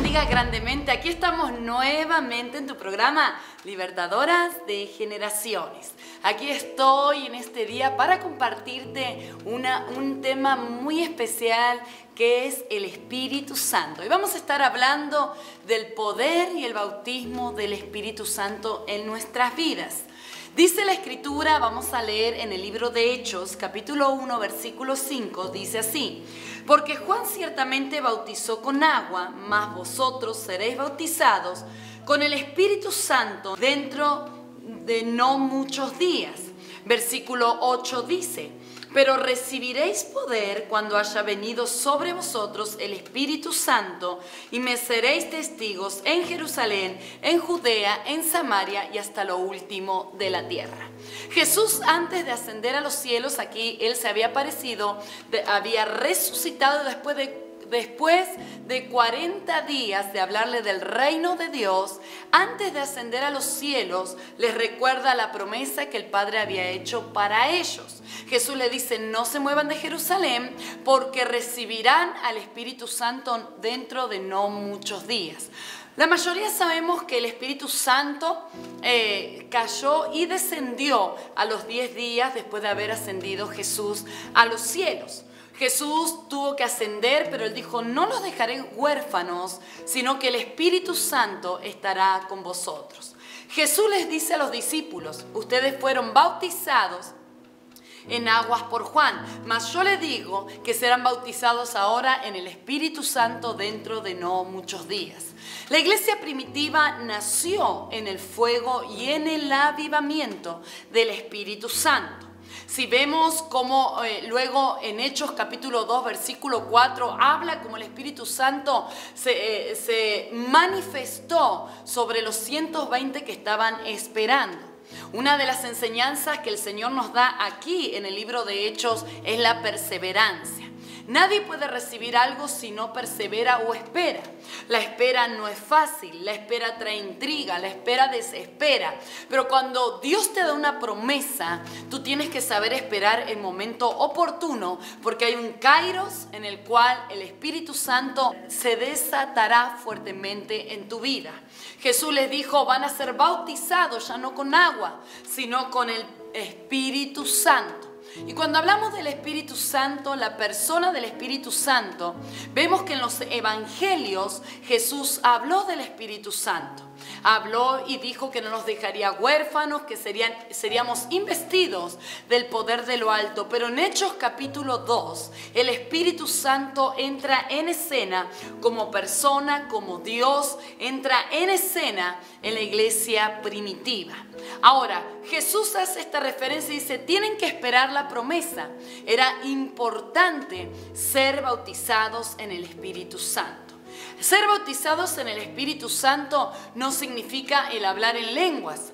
bendiga grandemente. Aquí estamos nuevamente en tu programa Libertadoras de Generaciones. Aquí estoy en este día para compartirte un tema muy especial que es el Espíritu Santo. Y vamos a estar hablando del poder y el bautismo del Espíritu Santo en nuestras vidas. Dice la Escritura, vamos a leer en el libro de Hechos, capítulo 1, versículo 5, dice así: porque Juan ciertamente bautizó con agua, mas vosotros seréis bautizados con el Espíritu Santo dentro de no muchos días. Versículo 8 dice: pero recibiréis poder cuando haya venido sobre vosotros el Espíritu Santo, y me seréis testigos en Jerusalén, en Judea, en Samaria y hasta lo último de la tierra. Jesús, antes de ascender a los cielos, aquí Él se había aparecido, había resucitado después de 40 días de hablarle del reino de Dios. Antes de ascender a los cielos, les recuerda la promesa que el Padre había hecho para ellos. Jesús le dice: no se muevan de Jerusalén, porque recibirán al Espíritu Santo dentro de no muchos días. La mayoría sabemos que el Espíritu Santo cayó y descendió a los 10 días después de haber ascendido Jesús a los cielos. Jesús tuvo que ascender, pero Él dijo: no los dejaré huérfanos, sino que el Espíritu Santo estará con vosotros. Jesús les dice a los discípulos: ustedes fueron bautizados en aguas por Juan, mas yo les digo que serán bautizados ahora en el Espíritu Santo dentro de no muchos días. La iglesia primitiva nació en el fuego y en el avivamiento del Espíritu Santo. Si vemos cómo luego en Hechos capítulo 2 versículo 4 habla como el Espíritu Santo se manifestó sobre los 120 que estaban esperando. Una de las enseñanzas que el Señor nos da aquí en el libro de Hechos es la perseverancia. Nadie puede recibir algo si no persevera o espera. La espera no es fácil, la espera trae intriga, la espera desespera. Pero cuando Dios te da una promesa, tú tienes que saber esperar el momento oportuno, porque hay un kairos en el cual el Espíritu Santo se desatará fuertemente en tu vida. Jesús les dijo: van a ser bautizados ya no con agua, sino con el Espíritu Santo. Y cuando hablamos del Espíritu Santo, la persona del Espíritu Santo, vemos que en los evangelios Jesús habló del Espíritu Santo. Habló y dijo que no nos dejaría huérfanos, que seríamos investidos del poder de lo alto. Pero en Hechos capítulo 2, el Espíritu Santo entra en escena como persona, como Dios, entra en escena en la iglesia primitiva. Ahora, Jesús hace esta referencia y dice: tienen que esperar la promesa. Era importante ser bautizados en el Espíritu Santo. Ser bautizados en el Espíritu Santo no significa el hablar en lenguas.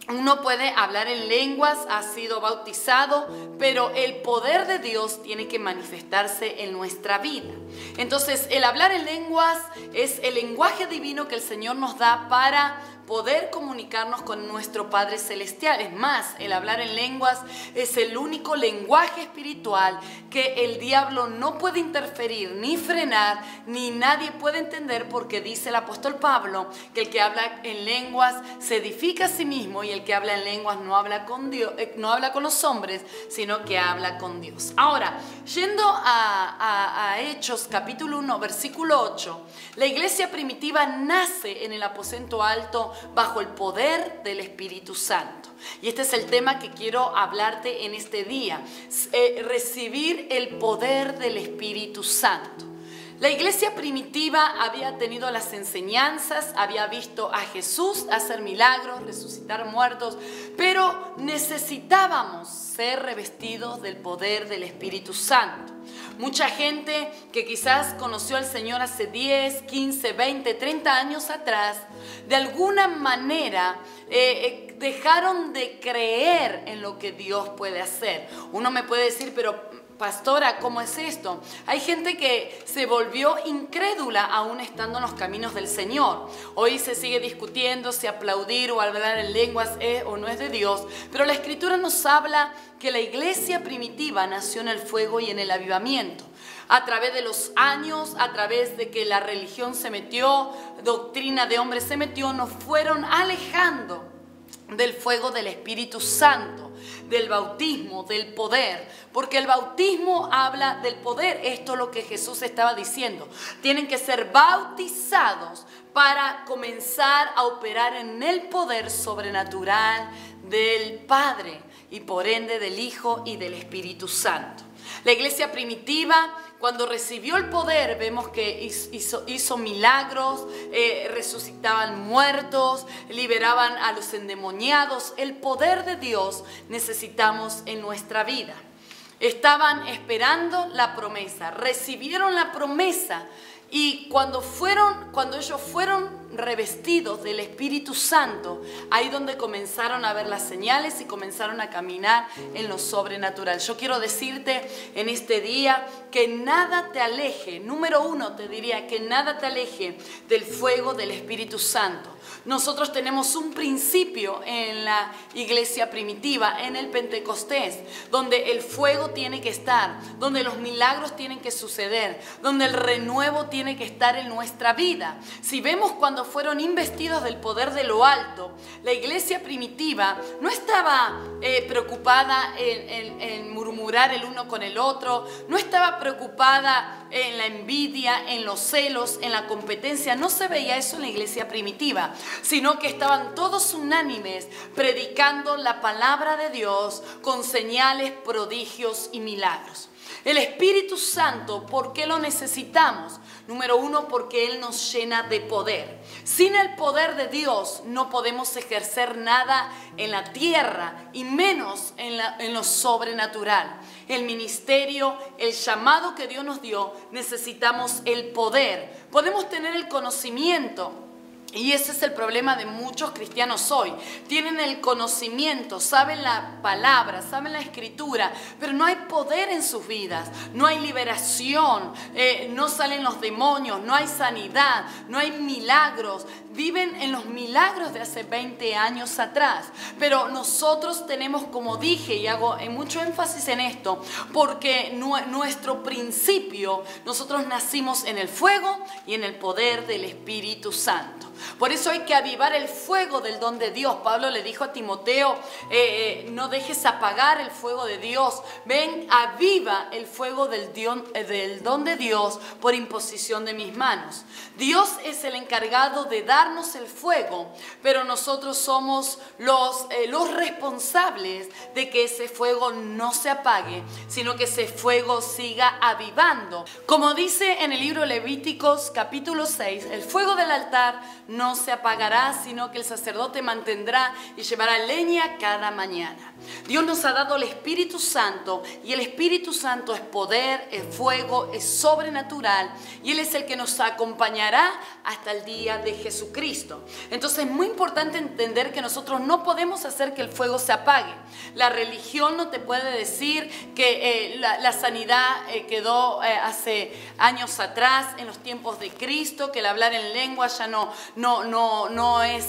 Uno puede hablar en lenguas, ha sido bautizado, pero el poder de Dios tiene que manifestarse en nuestra vida. Entonces, el hablar en lenguas es el lenguaje divino que el Señor nos da para poder comunicarnos con nuestro Padre Celestial. Es más, el hablar en lenguas es el único lenguaje espiritual que el diablo no puede interferir ni frenar, ni nadie puede entender, porque dice el apóstol Pablo que el que habla en lenguas se edifica a sí mismo, y el que habla en lenguas no habla con Dios, no habla con los hombres, sino que habla con Dios. Ahora, yendo a Hechos capítulo 1 versículo 8, la iglesia primitiva nace en el aposento alto bajo el poder del Espíritu Santo. Y este es el tema que quiero hablarte en este día: recibir el poder del Espíritu Santo. La iglesia primitiva había tenido las enseñanzas, había visto a Jesús hacer milagros, resucitar muertos, pero necesitábamos ser revestidos del poder del Espíritu Santo. Mucha gente que quizás conoció al Señor hace 10, 15, 20, 30 años atrás, de alguna manera dejaron de creer en lo que Dios puede hacer. Uno me puede decir: pero pastora, ¿cómo es esto? Hay gente que se volvió incrédula aún estando en los caminos del Señor. Hoy se sigue discutiendo si aplaudir o hablar en lenguas es o no es de Dios, pero la Escritura nos habla que la iglesia primitiva nació en el fuego y en el avivamiento. A través de los años, a través de que la religión se metió, doctrina de hombres se metió, nos fueron alejando del fuego del Espíritu Santo, del bautismo, del poder, porque el bautismo habla del poder. Esto es lo que Jesús estaba diciendo. Tienen que ser bautizados para comenzar a operar en el poder sobrenatural del Padre y por ende del Hijo y del Espíritu Santo. La iglesia primitiva, cuando recibió el poder, vemos que hizo milagros, resucitaban muertos, liberaban a los endemoniados. El poder de Dios necesitamos en nuestra vida. Estaban esperando la promesa, recibieron la promesa y cuando ellos fueron revestidos del Espíritu Santo, ahí donde comenzaron a ver las señales y comenzaron a caminar en lo sobrenatural. Yo quiero decirte en este día que nada te aleje, número uno te diría que nada te aleje del fuego del Espíritu Santo. Nosotros tenemos un principio en la iglesia primitiva, en el Pentecostés, donde el fuego tiene que estar, donde los milagros tienen que suceder, donde el renuevo tiene que estar en nuestra vida. Si vemos cuando fueron investidos del poder de lo alto, la iglesia primitiva no estaba preocupada en murmurar el uno con el otro, no estaba preocupada en la envidia, en los celos, en la competencia. No se veía eso en la iglesia primitiva, sino que estaban todos unánimes predicando la palabra de Dios con señales, prodigios y milagros. El Espíritu Santo, ¿por qué lo necesitamos? Número uno, porque Él nos llena de poder. Sin el poder de Dios no podemos ejercer nada en la tierra y menos en lo sobrenatural. El ministerio, el llamado que Dios nos dio, necesitamos el poder. Podemos tener el conocimiento. Y ese es el problema de muchos cristianos hoy. Tienen el conocimiento, saben la palabra, saben la escritura, pero no hay poder en sus vidas, no hay liberación, no salen los demonios, no hay sanidad, no hay milagros. Viven en los milagros de hace 20 años atrás. Pero nosotros tenemos, como dije, y hago mucho énfasis en esto, porque nuestro principio, nosotros nacimos en el fuego y en el poder del Espíritu Santo. Por eso hay que avivar el fuego del don de Dios. Pablo le dijo a Timoteo, no dejes apagar el fuego de Dios. Ven, aviva el fuego del don de Dios por imposición de mis manos. Dios es el encargado de darnos el fuego, pero nosotros somos los responsables de que ese fuego no se apague, sino que ese fuego siga avivando. Como dice en el libro de Levíticos capítulo 6, el fuego del altar no se apagará, sino que el sacerdote mantendrá y llevará leña cada mañana. Dios nos ha dado el Espíritu Santo y el Espíritu Santo es poder, es fuego, es sobrenatural y Él es el que nos acompañará hasta el día de Jesucristo. Entonces es muy importante entender que nosotros no podemos hacer que el fuego se apague. La religión no te puede decir que la sanidad quedó hace años atrás, en los tiempos de Cristo, que el hablar en lengua ya no es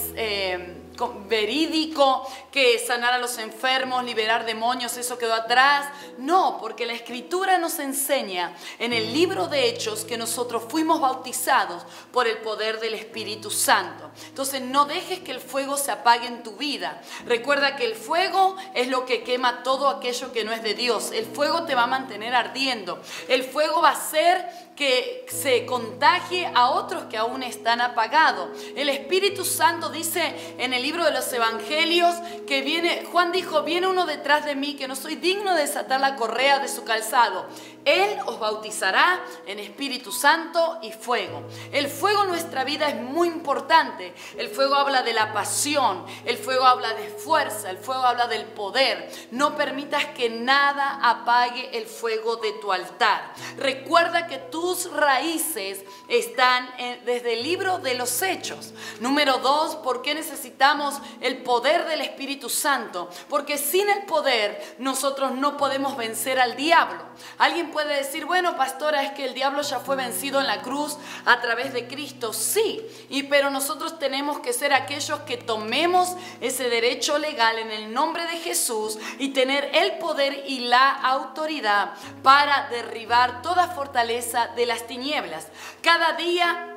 verídico, que sanar a los enfermos, liberar demonios, eso quedó atrás. No, porque la Escritura nos enseña en el libro de Hechos que nosotros fuimos bautizados por el poder del Espíritu Santo. Entonces no dejes que el fuego se apague en tu vida. Recuerda que el fuego es lo que quema todo aquello que no es de Dios. El fuego te va a mantener ardiendo. El fuego va a hacer que se contagie a otros que aún están apagados. El Espíritu Santo dice en el libro de los Evangelios que Juan dijo, viene uno detrás de mí que no soy digno de desatar la correa de su calzado. Él os bautizará en Espíritu Santo y fuego. El fuego en nuestra vida es muy importante. El fuego habla de la pasión, el fuego habla de fuerza, el fuego habla del poder. No permitas que nada apague el fuego de tu altar. Recuerda que tus raíces están desde el libro de los Hechos. Número 2, ¿por qué necesitamos necesitamos el poder del Espíritu Santo, porque sin el poder nosotros no podemos vencer al diablo. Alguien puede decir, bueno, pastora, es que el diablo ya fue vencido en la cruz a través de Cristo. Sí, pero nosotros tenemos que ser aquellos que tomemos ese derecho legal en el nombre de Jesús y tener el poder y la autoridad para derribar toda fortaleza de las tinieblas. Cada día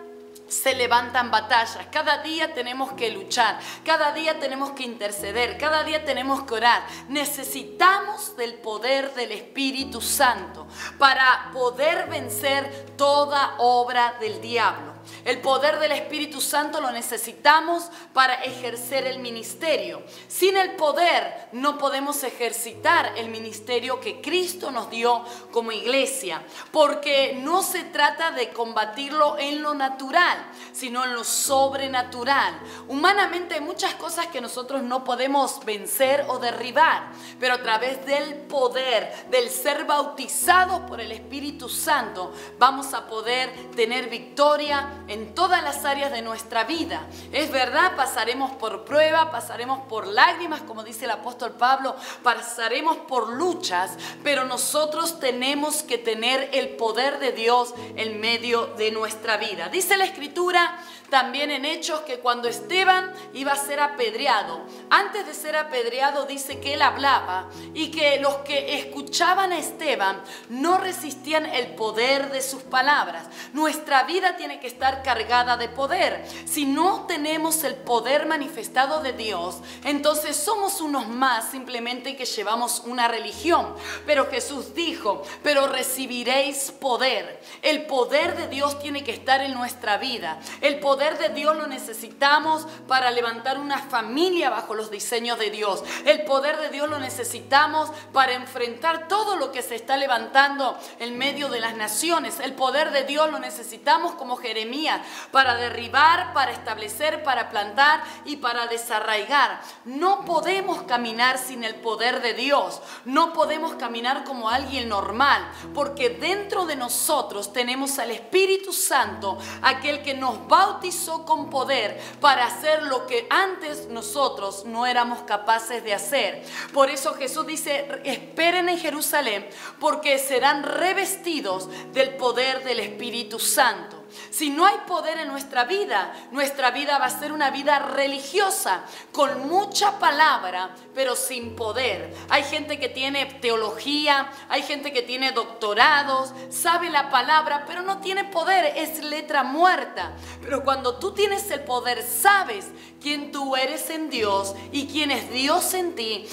se levantan batallas, cada día tenemos que luchar, cada día tenemos que interceder, cada día tenemos que orar. Necesitamos del poder del Espíritu Santo para poder vencer toda obra del diablo. El poder del Espíritu Santo lo necesitamos para ejercer el ministerio. Sin el poder no podemos ejercitar el ministerio que Cristo nos dio como iglesia, porque no se trata de combatirlo en lo natural, sino en lo sobrenatural. Humanamente hay muchas cosas que nosotros no podemos vencer o derribar, pero a través del poder, del ser bautizados por el Espíritu Santo, vamos a poder tener victoria en todas las áreas de nuestra vida. Es verdad, pasaremos por prueba, pasaremos por lágrimas, como dice el apóstol Pablo, pasaremos por luchas, pero nosotros tenemos que tener el poder de Dios en medio de nuestra vida. Dice la Escritura también en Hechos que cuando Esteban iba a ser apedreado, antes de ser apedreado dice que él hablaba y que los que escuchaban a Esteban no resistían el poder de sus palabras. Nuestra vida tiene que estar cargada de poder. Si no tenemos el poder manifestado de Dios, entonces somos unos más simplemente que llevamos una religión. Pero Jesús dijo, pero recibiréis poder. El poder de Dios tiene que estar en nuestra vida. El poder de Dios lo necesitamos para levantar una familia bajo los diseños de Dios. El poder de Dios lo necesitamos para enfrentar todo lo que se está levantando en medio de las naciones. El poder de Dios lo necesitamos como Jeremías para derribar, para establecer, para plantar y para desarraigar. No podemos caminar sin el poder de Dios. No podemos caminar como alguien normal, porque dentro de nosotros tenemos al Espíritu Santo, aquel que nos bautizó con poder para hacer lo que antes nosotros no éramos capaces de hacer. Por eso Jesús dice, esperen en Jerusalén, porque serán revestidos del poder del Espíritu Santo. Si no hay poder en nuestra vida va a ser una vida religiosa, con mucha palabra, pero sin poder. Hay gente que tiene teología, hay gente que tiene doctorados, sabe la palabra, pero no tiene poder, es letra muerta. Pero cuando tú tienes el poder, sabes quién tú eres en Dios y quién es Dios en ti,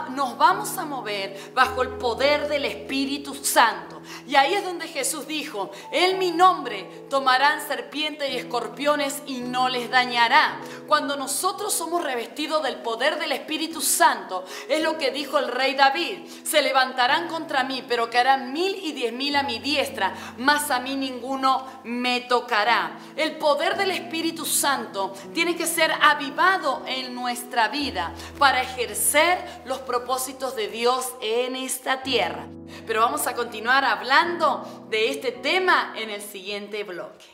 nos vamos a mover bajo el poder del Espíritu Santo. Y ahí es donde Jesús dijo, en mi nombre tomarán serpientes y escorpiones y no les dañará. Cuando nosotros somos revestidos del poder del Espíritu Santo, es lo que dijo el rey David, se levantarán contra mí, pero caerán 1000 y 10.000 a mi diestra, mas a mí ninguno me tocará. El poder del Espíritu Santo tiene que ser avivado en nuestra vida para ejercer los propósitos de Dios en esta tierra. Pero vamos a continuar hablando de este tema en el siguiente bloque.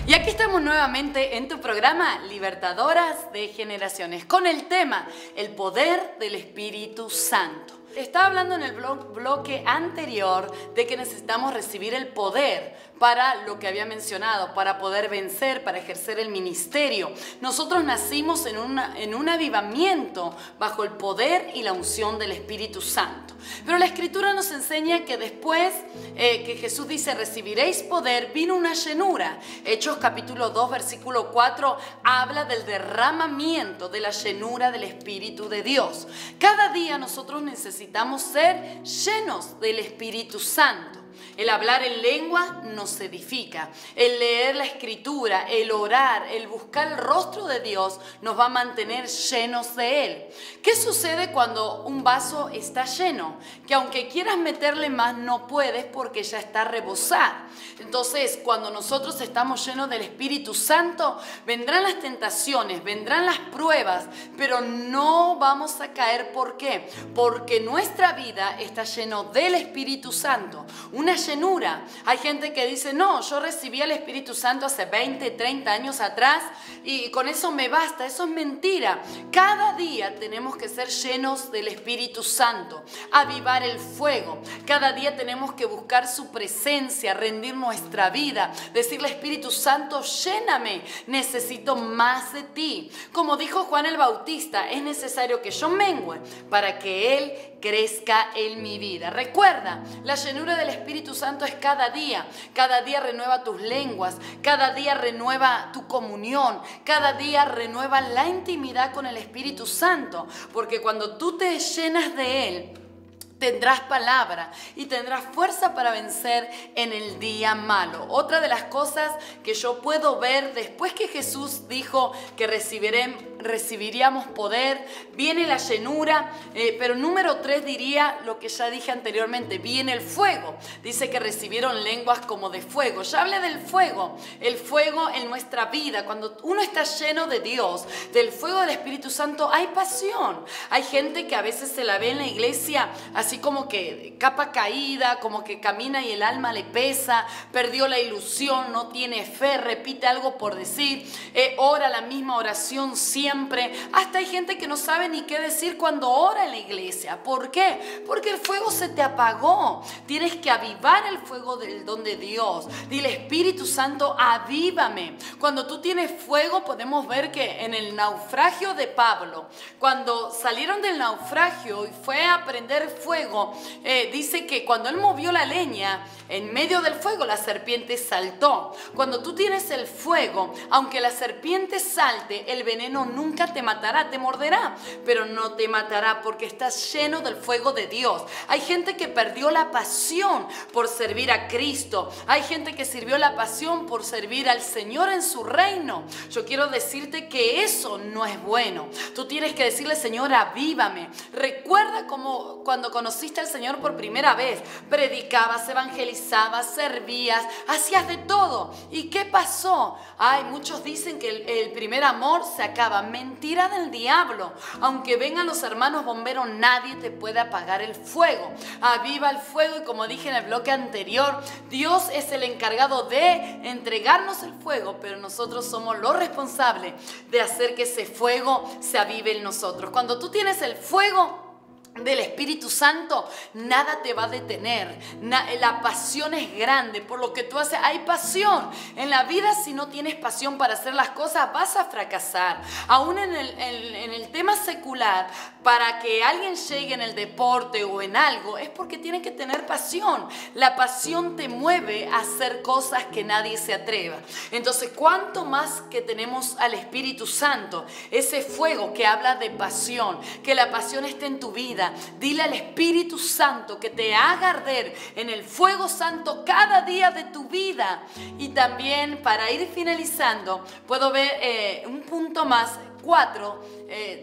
Y aquí estamos nuevamente en tu programa Libertadoras de Generaciones con el tema El poder del Espíritu Santo. Estaba hablando en el bloque anterior de que necesitamos recibir el poder para lo que había mencionado, para poder vencer, para ejercer el ministerio. Nosotros nacimos en un avivamiento bajo el poder y la unción del Espíritu Santo. Pero la Escritura nos enseña que después que Jesús dice recibiréis poder, vino una llenura. Hechos capítulo 2 versículo 4 habla del derramamiento de la llenura del Espíritu de Dios. Cada día nosotros necesitamos ser llenos del Espíritu Santo. El hablar en lengua nos edifica. El leer la escritura, el orar, el buscar el rostro de Dios nos va a mantener llenos de Él. ¿Qué sucede cuando un vaso está lleno? Que aunque quieras meterle más, no puedes porque ya está a rebosar. Entonces, cuando nosotros estamos llenos del Espíritu Santo, vendrán las tentaciones, vendrán las pruebas, pero no vamos a caer. ¿Por qué? Porque nuestra vida está lleno del Espíritu Santo. Una llenura. Hay gente que dice, no, yo recibí el Espíritu Santo hace 20, 30 años atrás y con eso me basta. Eso es mentira. Cada día tenemos que ser llenos del Espíritu Santo, avivar el fuego. Cada día tenemos que buscar su presencia, rendir nuestra vida, decirle, Espíritu Santo, lléname, necesito más de ti. Como dijo Juan el Bautista, es necesario que yo mengüe para que Él crezca en mi vida. Recuerda, la llenura del Espíritu Santo es cada día renueva tus lenguas, cada día renueva tu comunión, cada día renueva la intimidad con el Espíritu Santo, porque cuando tú te llenas de Él, tendrás palabra y tendrás fuerza para vencer en el día malo. Otra de las cosas que yo puedo ver después que Jesús dijo que recibiríamos poder, viene la llenura, pero número 3 diría lo que ya dije anteriormente, viene el fuego. Dice que recibieron lenguas como de fuego. Ya hablé del fuego, el fuego en nuestra vida. Cuando uno está lleno de Dios, del fuego del Espíritu Santo, hay pasión. Hay gente que a veces se la ve en la iglesia así como que capa caída, como que camina y el alma le pesa, perdió la ilusión, no tiene fe, repite algo por decir, ora la misma oración siempre. Hasta hay gente que no sabe ni qué decir cuando ora en la iglesia. ¿Por qué? Porque el fuego se te apagó. Tienes que avivar el fuego del don de Dios. Dile, Espíritu Santo, avívame. Cuando tú tienes fuego, podemos ver que en el naufragio de Pablo, cuando salieron del naufragio y fue a prender fuego, dice que cuando él movió la leña, en medio del fuego la serpiente saltó. Cuando tú tienes el fuego, aunque la serpiente salte, el veneno nunca te matará, te morderá, pero no te matará porque estás lleno del fuego de Dios. Hay gente que perdió la pasión por servir a Cristo. Hay gente que sirvió la pasión por servir al Señor en su reino. Yo quiero decirte que eso no es bueno. Tú tienes que decirle, Señor, avívame. Recuerda como cuando conociste al Señor por primera vez, predicabas, evangelizabas, servías, hacías de todo. ¿Y qué pasó? Ay, muchos dicen que el primer amor se acaba. Mentira del diablo. Aunque vengan los hermanos bomberos, nadie te puede apagar el fuego. Aviva el fuego y como dije en el bloque anterior, Dios es el encargado de entregarnos el fuego, pero nosotros somos los responsables de hacer que ese fuego se avive en nosotros. Cuando tú tienes el fuego del Espíritu Santo, nada te va a detener. La pasión es grande por lo que tú haces. Hay pasión en la vida. Si no tienes pasión para hacer las cosas, vas a fracasar. Aún en el tema secular, para que alguien llegue en el deporte o en algo, es porque tiene que tener pasión. La pasión te mueve a hacer cosas que nadie se atreva. Entonces, cuánto más que tenemos al Espíritu Santo, ese fuego que habla de pasión, que la pasión esté en tu vida. Dile al Espíritu Santo que te haga arder en el fuego santo cada día de tu vida. Y también, para ir finalizando, puedo ver un punto más, 4,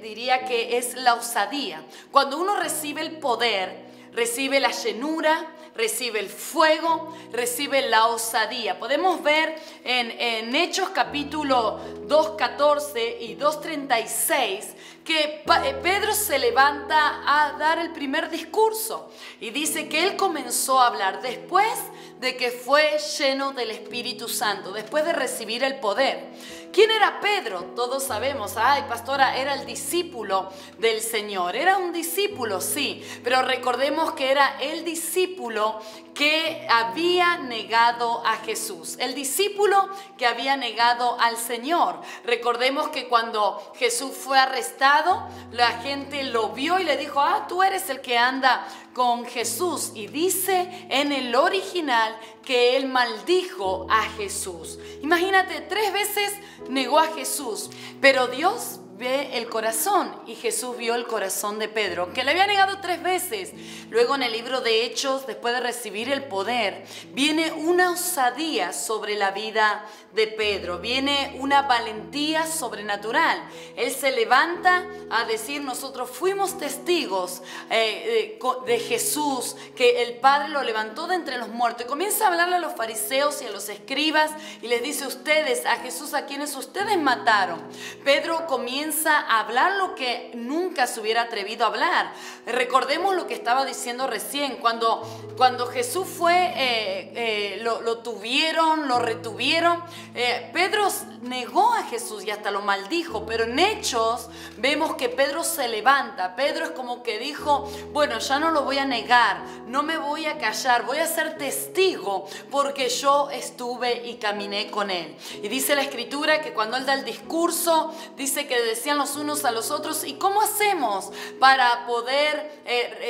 diría que es la osadía. Cuando uno recibe el poder, recibe la llenura, recibe el fuego, recibe la osadía. Podemos ver en Hechos capítulo 2:14 y 2:36 que Pedro se levanta a dar el primer discurso y dice que él comenzó a hablar después de que fue lleno del Espíritu Santo, después de recibir el poder. ¿Quién era Pedro? Todos sabemos, ay pastora, era el discípulo del Señor. Era un discípulo, sí, pero recordemos que era el discípulo que había negado a Jesús, el discípulo que había negado al Señor. Recordemos que cuando Jesús fue arrestado, la gente lo vio y le dijo, tú eres el que anda con Jesús. Y dice en el original que él maldijo a Jesús. Imagínate, 3 veces negó a Jesús, pero Dios ve el corazón, y Jesús vio el corazón de Pedro, que le había negado 3 veces. Luego en el libro de Hechos, después de recibir el poder, viene una osadía sobre la vida de Pedro, viene una valentía sobrenatural. Él se levanta a decir: nosotros fuimos testigos de Jesús, que el Padre lo levantó de entre los muertos, y comienza a hablarle a los fariseos y a los escribas y les dice: ustedes, a Jesús a quienes ustedes mataron. Pedro comienza a hablar lo que nunca se hubiera atrevido a hablar. Recordemos lo que estaba diciendo recién, cuando Jesús fue, lo tuvieron, lo retuvieron. Pedro negó a Jesús y hasta lo maldijo, pero en Hechos vemos que Pedro se levanta. Pedro es como que dijo: bueno, ya no lo voy a negar, no me voy a callar, voy a ser testigo porque yo estuve y caminé con él. Y dice la Escritura que cuando él da el discurso, dice que decían los unos a los otros: ¿y cómo hacemos para poder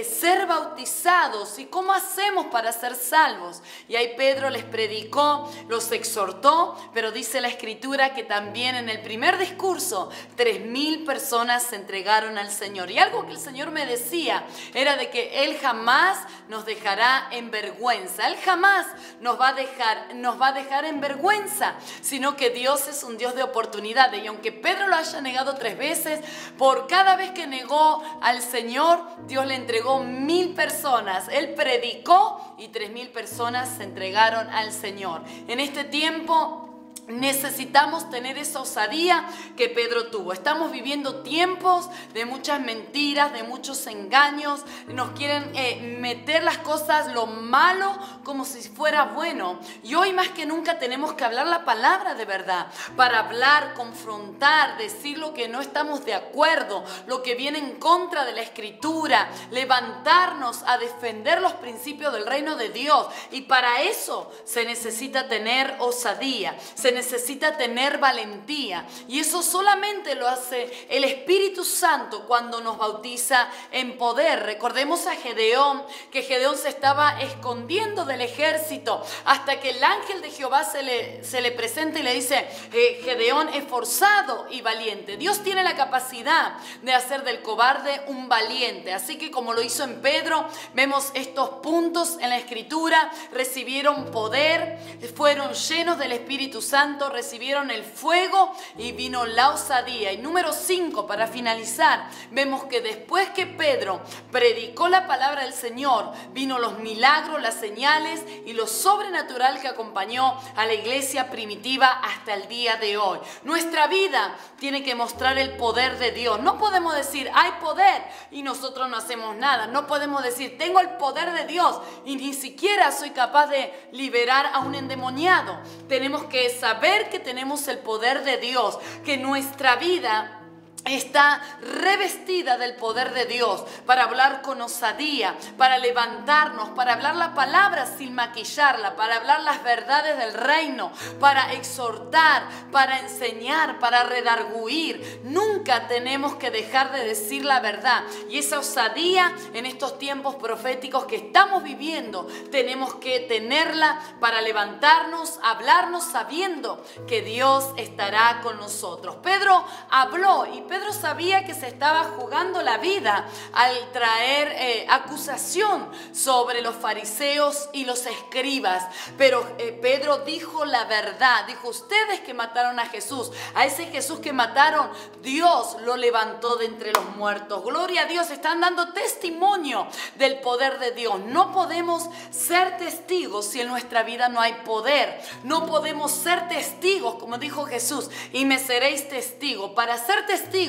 ser bautizados? ¿Y cómo hacemos para ser salvos? Y ahí Pedro les predicó, los exhortó, pero dice la Escritura que también en el primer discurso 3.000 personas se entregaron al Señor. Y algo que el Señor me decía era de que Él jamás nos dejará en vergüenza. Él jamás nos va a dejar en vergüenza, sino que Dios es un Dios de oportunidades. Y aunque Pedro lo haya negado 3 veces, por cada vez que negó al Señor, Dios le entregó 1.000 personas. Él predicó y 3.000 personas se entregaron al Señor. En este tiempo necesitamos tener esa osadía que Pedro tuvo. Estamos viviendo tiempos de muchas mentiras, de muchos engaños. Nos quieren meter las cosas, lo malo, como si fuera bueno. Y hoy más que nunca tenemos que hablar la palabra de verdad, para hablar, confrontar, decir lo que no estamos de acuerdo, lo que viene en contra de la Escritura, levantarnos a defender los principios del reino de Dios. Y para eso se necesita tener osadía, se necesita tener valentía, y eso solamente lo hace el Espíritu Santo cuando nos bautiza en poder. Recordemos a Gedeón, que Gedeón se estaba escondiendo del ejército hasta que el ángel de Jehová se le presenta y le dice: Gedeón, esforzado y valiente. Dios tiene la capacidad de hacer del cobarde un valiente, así que como lo hizo en Pedro, vemos estos puntos en la Escritura. Recibieron poder, fueron llenos del Espíritu Santo, recibieron el fuego y vino la osadía. Y número 5, para finalizar, vemos que después que Pedro predicó la palabra del Señor, vino los milagros, las señales y lo sobrenatural que acompañó a la iglesia primitiva hasta el día de hoy. Nuestra vida tiene que mostrar el poder de Dios. No podemos decir: hay poder, y nosotros no hacemos nada. No podemos decir: tengo el poder de Dios y ni siquiera soy capaz de liberar a un endemoniado. Tenemos que saber que tenemos el poder de Dios, que nuestra vida está revestida del poder de Dios para hablar con osadía, para levantarnos, para hablar la palabra sin maquillarla, para hablar las verdades del reino, para exhortar, para enseñar, para redarguir. Nunca tenemos que dejar de decir la verdad, y esa osadía en estos tiempos proféticos que estamos viviendo tenemos que tenerla para levantarnos, hablarnos sabiendo que Dios estará con nosotros. Pedro habló, y Pedro sabía que se estaba jugando la vida al traer acusación sobre los fariseos y los escribas. Pero Pedro dijo la verdad. Dijo: ustedes que mataron a Jesús, a ese Jesús que mataron, Dios lo levantó de entre los muertos. Gloria a Dios. Están dando testimonio del poder de Dios. No podemos ser testigos si en nuestra vida no hay poder. No podemos ser testigos, como dijo Jesús: y me seréis testigo. Para ser testigo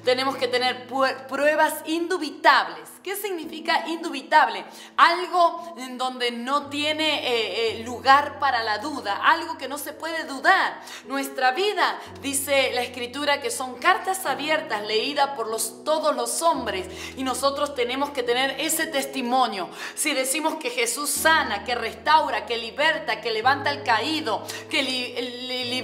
tenemos que tener pruebas indubitables. ¿Qué significa indubitable? Algo en donde no tiene lugar para la duda, algo que no se puede dudar. Nuestra vida, dice la Escritura, que son cartas abiertas leídas por todos los hombres, y nosotros tenemos que tener ese testimonio. Si decimos que Jesús sana, que restaura, que liberta, que levanta al caído, que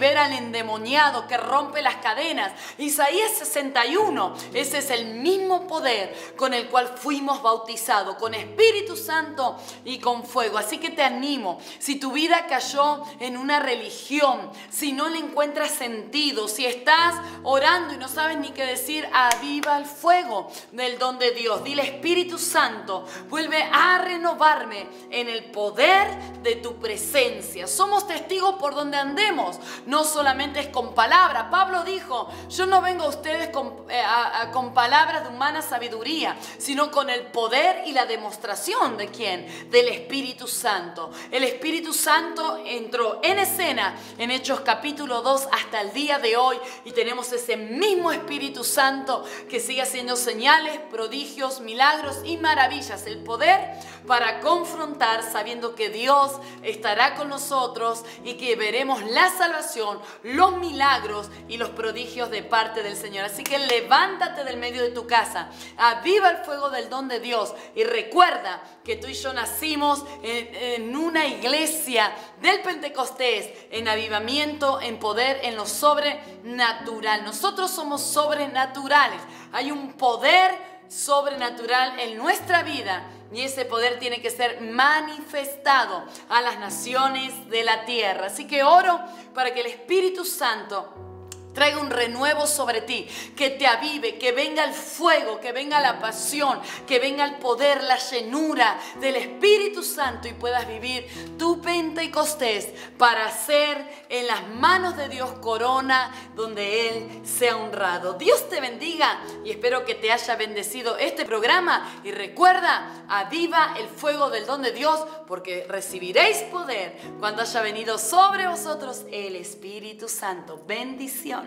libera al endemoniado, que rompe las cadenas. Isaías 61, ese es el mismo poder con el cual fuimos bautizados, con Espíritu Santo y con fuego. Así que te animo, si tu vida cayó en una religión, si no le encuentras sentido, si estás orando y no sabes ni qué decir, aviva el fuego del don de Dios. Dile: Espíritu Santo, vuelve a renovarme en el poder de tu presencia. Somos testigos por donde andemos, no solamente es con palabras. Pablo dijo: yo no vengo a ustedes con palabras de humana sabiduría, sino con el poder y la demostración ¿de quién? Del Espíritu Santo. El Espíritu Santo entró en escena en Hechos capítulo 2 hasta el día de hoy, y tenemos ese mismo Espíritu Santo que sigue haciendo señales, prodigios, milagros y maravillas. El poder para confrontar, sabiendo que Dios estará con nosotros y que veremos la salvación, los milagros y los prodigios de parte del Señor. Así que levántate del medio de tu casa, aviva el fuego del don de Dios, y recuerda que tú y yo nacimos en una iglesia del Pentecostés, en avivamiento, en poder, en lo sobrenatural. Nosotros somos sobrenaturales. Hay un poder sobrenatural en nuestra vida, y ese poder tiene que ser manifestado a las naciones de la tierra. Así que oro para que el Espíritu Santo traiga un renuevo sobre ti, que te avive, que venga el fuego, que venga la pasión, que venga el poder, la llenura del Espíritu Santo, y puedas vivir tu Pentecostés para ser en las manos de Dios corona donde Él sea honrado. Dios te bendiga, y espero que te haya bendecido este programa. Y recuerda, aviva el fuego del don de Dios, porque recibiréis poder cuando haya venido sobre vosotros el Espíritu Santo. Bendiciones.